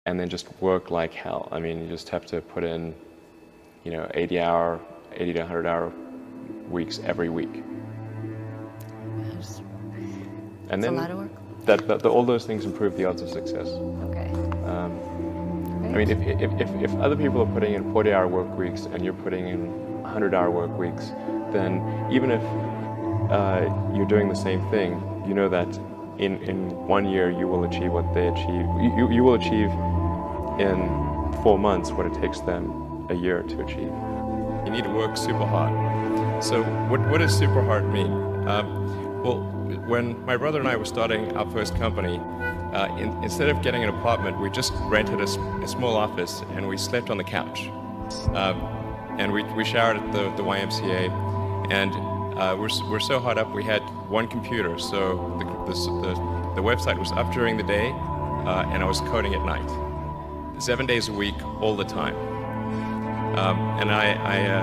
and then just work like hell. I mean, you just have to put in, 80 to 100 hour weeks every week. And then a lot of work. All those things improve the odds of success. Okay. I mean, if other people are putting in 40-hour work weeks and you're putting in 100-hour work weeks, then even if you're doing the same thing, you know that in 1 year you will achieve what they achieve. You will achieve in 4 months what it takes them a year to achieve. You need to work super hard. So what does super hard mean? Well, when my brother and I were starting our first company, instead of getting an apartment, we just rented a small office and we slept on the couch. And we showered at the YMCA, and we're so hot up we had one computer, so the website was up during the day, and I was coding at night, 7 days a week, all the time. And I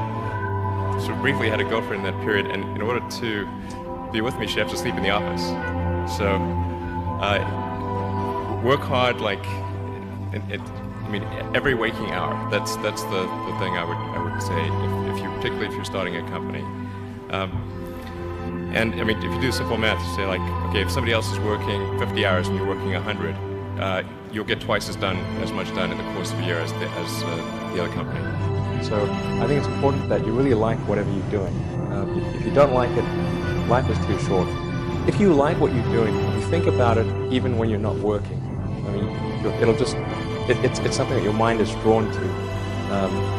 sort of briefly had a girlfriend in that period, and in order to be with me, she had to sleep in the office. So work hard, every waking hour. That's the thing I would say particularly if you're starting a company. And I mean, if you do simple math, you say okay, if somebody else is working 50 hours and you're working 100, you'll get twice as much done in the course of a year as the other company. So I think it's important that you really like whatever you're doing. If you don't like it, life is too short. If you like what you're doing, you think about it even when you're not working. I mean, it's something that your mind is drawn to.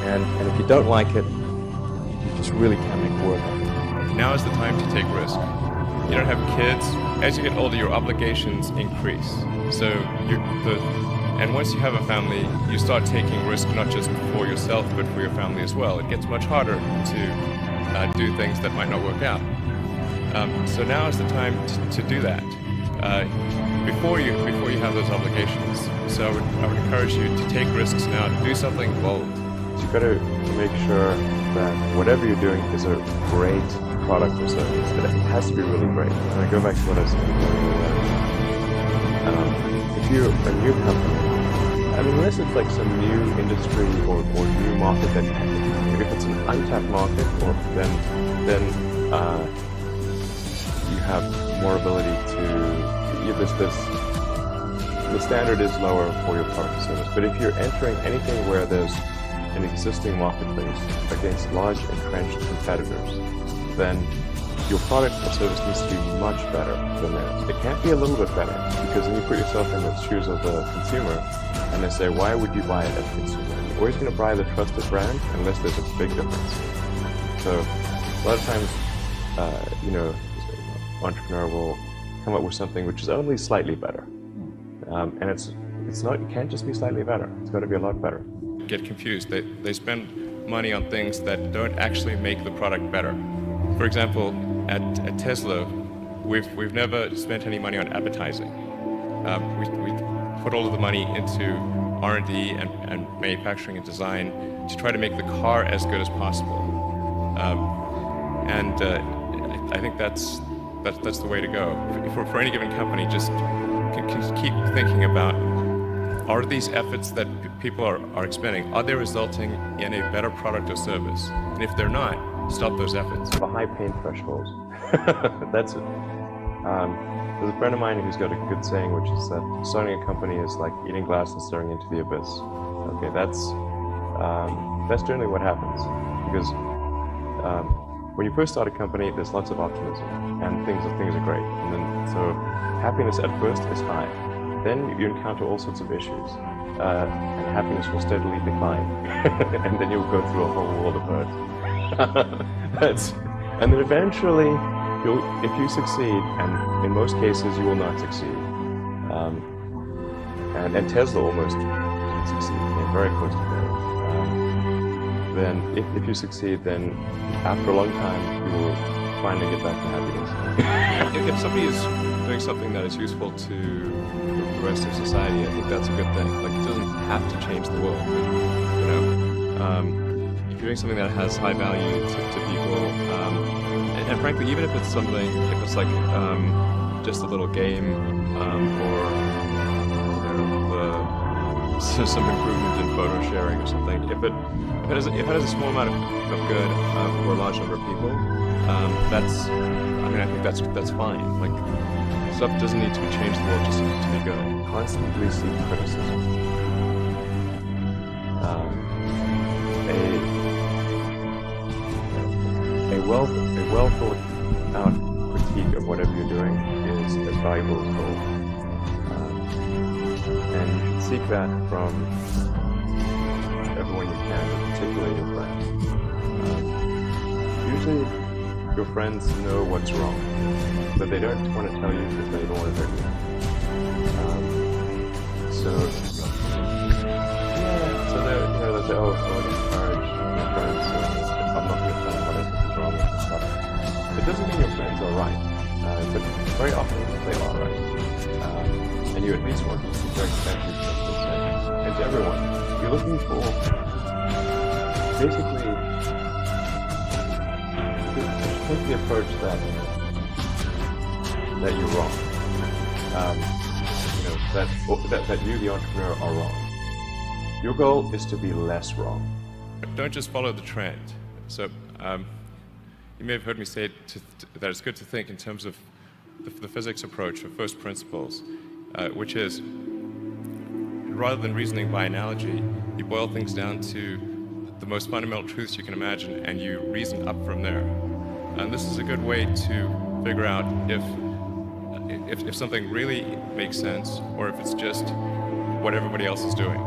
And if you don't like it, you just really can't make work of it. Now is the time to take risk. You don't have kids. As you get older, your obligations increase. So and once you have a family, you start taking risk not just for yourself, but for your family as well. It gets much harder to do things that might not work out. So now is the time to do that before you have those obligations. So I would encourage you to take risks now, to do something bold. So you've got to make sure that whatever you're doing is a great product or service. That it has to be really great. And I go back to what I said earlier. If you're a new company, I mean, unless it's like some new industry or new market that if it's an untapped market, then you have more ability to. The standard is lower for your product or service. But if you're entering anything where there's an existing marketplace against large entrenched competitors, then your product or service needs to be much better than theirs. It can't be a little bit better, because then you put yourself in the shoes of the consumer, and they say, why would you buy it as a consumer? You're always going to buy the trusted brand unless there's a big difference. So a lot of times, entrepreneur will come up with something which is only slightly better. And it's not, it can't just be slightly better. It's got to be a lot better. Get confused. They spend money on things that don't actually make the product better. For example, at Tesla, we've never spent any money on advertising. We put all of the money into R&D and manufacturing and design to try to make the car as good as possible. I think that's the way to go. For any given company, just keep thinking about, are these efforts that people are expending, are they resulting in a better product or service? And if they're not, stop those efforts. The high pain threshold. That's it. There's a friend of mine who's got a good saying, which is that starting a company is like eating glass and staring into the abyss. Okay, that's generally what happens, because when you first start a company, there's lots of optimism and things are great, and then so happiness at first is high. Then you encounter all sorts of issues, and happiness will steadily decline, and then you'll go through a whole world of hurt. And then eventually, if you succeed, and in most cases you will not succeed, and Tesla almost didn't succeed, came very close to failure. Then if you succeed, then after a long time you will finally get back to happiness. If somebody is doing something that is useful to the rest of society, I think that's a good thing. Like, it doesn't have to change the world. If you're doing something that has high value to people, and frankly, even if it's like just a little game, or some improvement in photo sharing or something. If it has a small amount of good for a large number of people, I think that's fine. Like, stuff doesn't need to change the world just to be good. Constantly seek criticism. A well thought out critique of whatever you're doing is as valuable as gold. And you should seek that from everyone you can, particularly your friends. Usually your friends know what's wrong, but they don't want to tell you because they don't want to hurt you. So they'll say, oh, so I encourage my friends, I'm not going to tell them what I think is wrong with stuff. It doesn't mean your friends are right, but very often they are right. And you at least want to keep their expectations the same. And to everyone, you're looking for basically to take the approach that you're wrong. That you, the entrepreneur, are wrong. Your goal is to be less wrong. Don't just follow the trend. So you may have heard me say that it's good to think in terms of the physics approach of first principles, which is, rather than reasoning by analogy, you boil things down to the most fundamental truths you can imagine, and you reason up from there. And this is a good way to figure out if something really makes sense, or if it's just what everybody else is doing.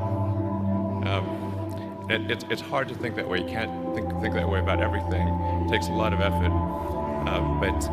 It's hard to think that way. You can't think that way about everything. It takes a lot of effort. But